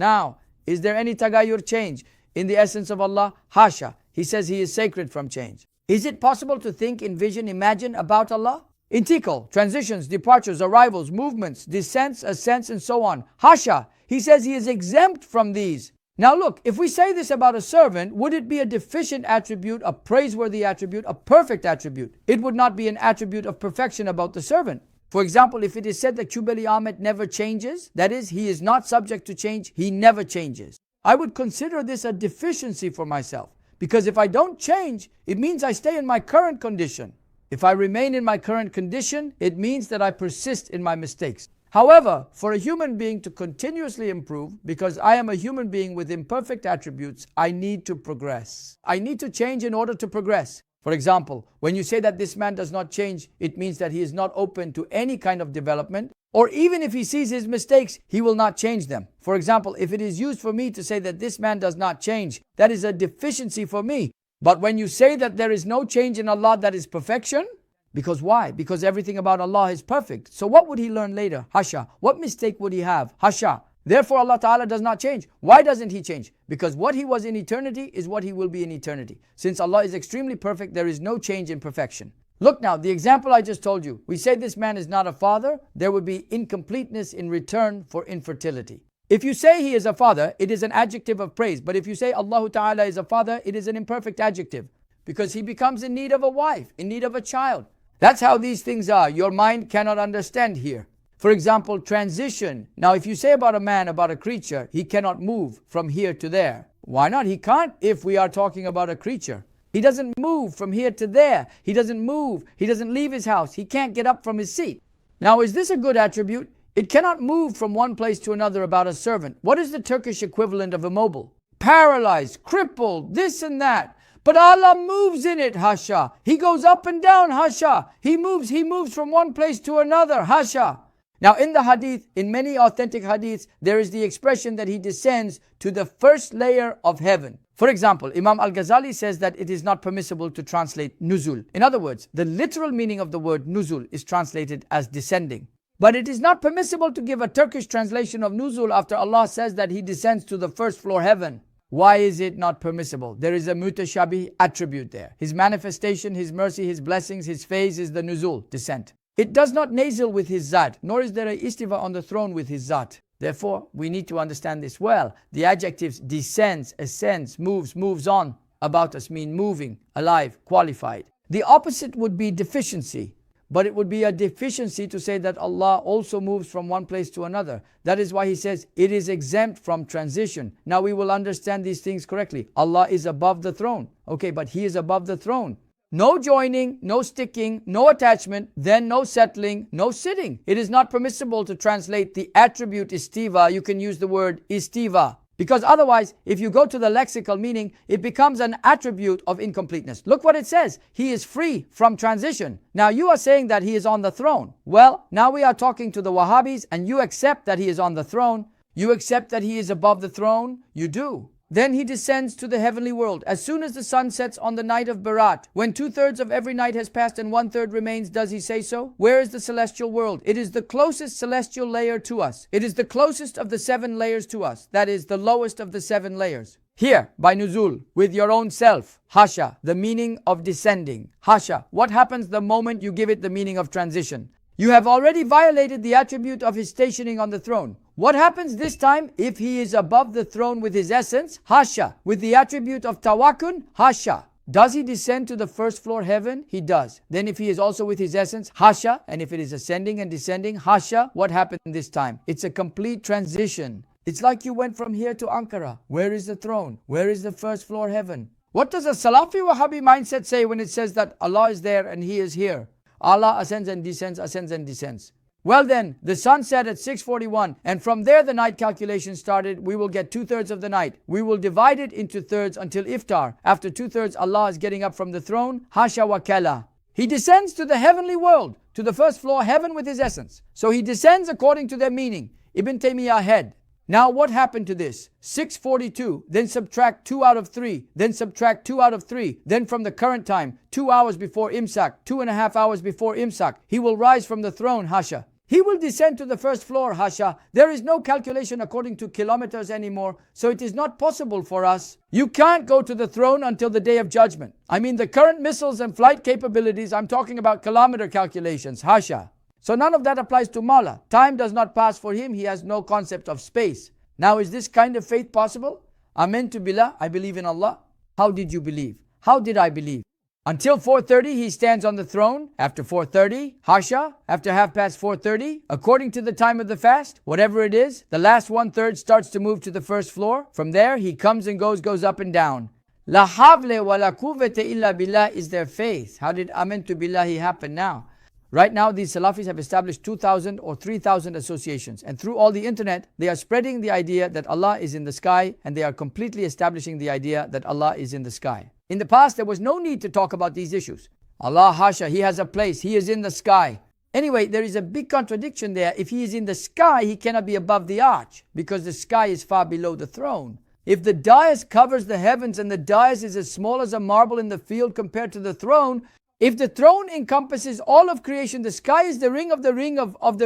Now, is there any tagayyur, change, in the essence of Allah? Hasha. He says He is sacred from change. Is it possible to think, envision, imagine about Allah? Intiqal, transitions, departures, arrivals, movements, descents, ascents, and so on. Hasha. He says He is exempt from these. Now look, if we say this about a servant, would it be a deficient attribute, a praiseworthy attribute, a perfect attribute? It would not be an attribute of perfection about the servant. For example, if it is said that Cübbeli Ahmet never changes, that is, he is not subject to change, he never changes, I would consider this a deficiency for myself. Because if I don't change, it means I stay in my current condition. If I remain in my current condition, it means that I persist in my mistakes. However, for a human being to continuously improve, because I am a human being with imperfect attributes, I need to progress. I need to change in order to progress. For example, when you say that this man does not change, it means that he is not open to any kind of development, or even if he sees his mistakes, he will not change them. For example, if it is used for me to say that this man does not change, that is a deficiency for me. But when you say that there is no change in Allah, that is perfection. Because why? Because everything about Allah is perfect. So what would he learn later? Hasha. What mistake would he have? Hasha. Therefore Allah Ta'ala does not change. Why doesn't He change? Because what He was in eternity is what He will be in eternity. Since Allah is extremely perfect, there is no change in perfection. Look now, the example I just told you. We say this man is not a father, there would be incompleteness in return for infertility. If you say he is a father, it is an adjective of praise. But if you say Allah Ta'ala is a father, it is an imperfect adjective. Because he becomes in need of a wife, in need of a child. That's how these things are. Your mind cannot understand here. For example, transition. Now, if you say about a man, about a creature, he cannot move from here to there. Why not? He can't if we are talking about a creature. He doesn't move from here to there. He doesn't move. He doesn't leave his house. He can't get up from his seat. Now, is this a good attribute? It cannot move from one place to another about a servant. What is the Turkish equivalent of immobile? Paralyzed, crippled, this and that. But Allah moves in it, hasha. He goes up and down, hasha. He moves from one place to another, hasha. Now in the hadith, in many authentic hadiths, there is the expression that He descends to the first layer of heaven. For example, Imam Al-Ghazali says that it is not permissible to translate nuzul. In other words, the literal meaning of the word nuzul is translated as descending. But it is not permissible to give a Turkish translation of nuzul after Allah says that He descends to the first floor heaven. Why is it not permissible? There is a mutashabih attribute there. His manifestation, His mercy, His blessings, His phase is the nuzul, descent. It does not nazil with His zat, nor is there a istiva on the throne with His zat. Therefore, we need to understand this well. The adjectives descends, ascends, moves on about us mean moving, alive, qualified. The opposite would be deficiency. But it would be a deficiency to say that Allah also moves from one place to another. That is why He says it is exempt from transition. Now we will understand these things correctly. Allah is above the throne. Okay, but He is above the throne. No joining, no sticking, no attachment, then no settling, no sitting. It is not permissible to translate the attribute istiva. You can use the word istiva. Because otherwise, if you go to the lexical meaning, it becomes an attribute of incompleteness. Look what it says. He is free from transition. Now you are saying that He is on the throne. Well, now we are talking to the Wahhabis and you accept that He is on the throne. You accept that He is above the throne. You do. Then He descends to the heavenly world. As soon as the sun sets on the night of Barat, when 2/3 of every night has passed and 1/3 remains, does He say so? Where is the celestial world? It is the closest celestial layer to us. It is the closest of the 7 layers to us. That is the lowest of the 7 layers. Here, by nuzul, with your own self, hasha, the meaning of descending. Hasha, what happens the moment you give it the meaning of transition? You have already violated the attribute of His stationing on the throne. What happens this time if He is above the throne with His essence? Hasha. With the attribute of tawakkun? Hasha. Does He descend to the first floor heaven? He does. Then if He is also with His essence? Hasha. And if it is ascending and descending? Hasha. What happened this time? It's a complete transition. It's like you went from here to Ankara. Where is the throne? Where is the first floor heaven? What does a Salafi Wahhabi mindset say when it says that Allah is there and He is here? Allah ascends and descends, ascends and descends. Well then, the sun set at 6:41 and from there the night calculation started. We will get 2/3 of the night. We will divide it into thirds until iftar. After 2/3 Allah is getting up from the throne. Hasha wa kala. He descends to the heavenly world, to the first floor heaven with His essence. So He descends according to their meaning. Ibn Taymiyyah head. Now what happened to this? 6:42, then subtract 2 out of 3, then subtract 2 out of 3, then from the current time, 2 hours before imsak, 2.5 hours before imsak, He will rise from the throne, hasha. He will descend to the first floor, Hasha. There is no calculation according to kilometers anymore, so it is not possible for us. You can't go to the throne until the day of judgment. I mean, the current missiles and flight capabilities, I'm talking about kilometer calculations, Hasha. So none of that applies to Mawla. Time does not pass for him. He has no concept of space. Now, is this kind of faith possible? Amen to billah, I believe in Allah. How did you believe? How did I believe? Until 4:30, he stands on the throne. After 4:30, Hasha, after 4:30, according to the time of the fast, whatever it is, the last 1/3 starts to move to the first floor. From there, he comes and goes up and down. La havle wa la quwwata illa billah is their faith. How did amen to billahi happen now? Right now, these Salafis have established 2,000 or 3,000 associations. And through all the internet, they are spreading the idea that Allah is in the sky, and they are completely establishing the idea that Allah is in the sky. In the past, there was no need to talk about these issues. Allah, Hasha, He has a place. He is in the sky. Anyway, there is a big contradiction there. If He is in the sky, He cannot be above the arch, because the sky is far below the throne. If the dais covers the heavens and the dais is as small as a marble in the field compared to the throne, if the throne encompasses all of creation, the sky is the ring of the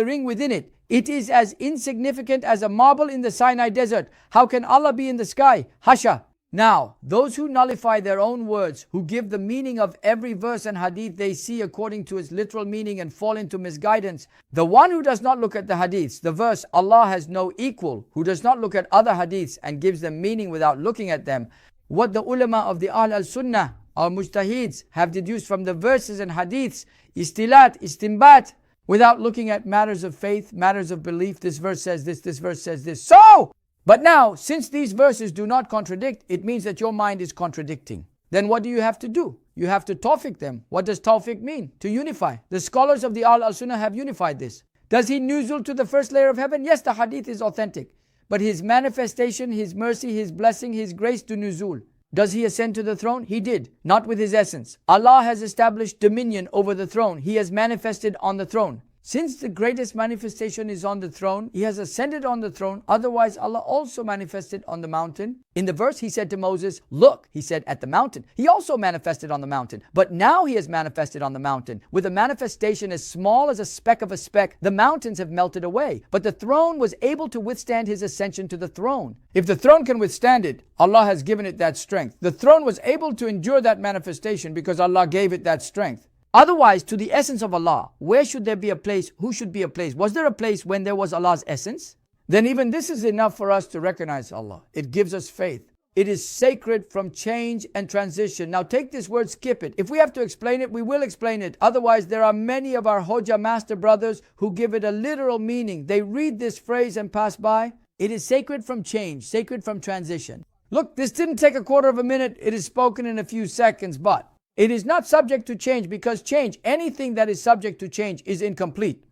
ring within it. It is as insignificant as a marble in the Sinai desert. How can Allah be in the sky? Hasha. Now, those who nullify their own words, who give the meaning of every verse and hadith they see according to its literal meaning and fall into misguidance, the one who does not look at the hadiths, the verse, Allah has no equal, who does not look at other hadiths and gives them meaning without looking at them, what the ulama of the Ahl al-Sunnah, our mujtahids, have deduced from the verses and hadiths, istilat, istimbat, without looking at matters of faith, matters of belief, this verse says this verse says this. So, but now, since these verses do not contradict, it means that your mind is contradicting. Then what do you have to do? You have to tawfiq them. What does tawfiq mean? To unify. The scholars of the Ahl al-Sunnah have unified this. Does he nuzul to the first layer of heaven? Yes, the hadith is authentic. But his manifestation, his mercy, his blessing, his grace to nuzul. Does he ascend to the throne? He did, not with his essence. Allah has established dominion over the throne. He has manifested on the throne. Since the greatest manifestation is on the throne, He has ascended on the throne. Otherwise, Allah also manifested on the mountain. In the verse, He said to Moses, look, He said, at the mountain. He also manifested on the mountain. But now He has manifested on the mountain. With a manifestation as small as a speck of a speck, the mountains have melted away. But the throne was able to withstand His ascension to the throne. If the throne can withstand it, Allah has given it that strength. The throne was able to endure that manifestation because Allah gave it that strength. Otherwise, to the essence of Allah, where should there be a place? Who should be a place? Was there a place when there was Allah's essence? Then even this is enough for us to recognize Allah. It gives us faith. It is sacred from change and transition. Now take this word, skip it. If we have to explain it, we will explain it. Otherwise, there are many of our Hoja master brothers who give it a literal meaning. They read this phrase and pass by. It is sacred from change, sacred from transition. Look, this didn't take a quarter of a minute. It is spoken in a few seconds, but it is not subject to change, because change, anything that is subject to change, is incomplete.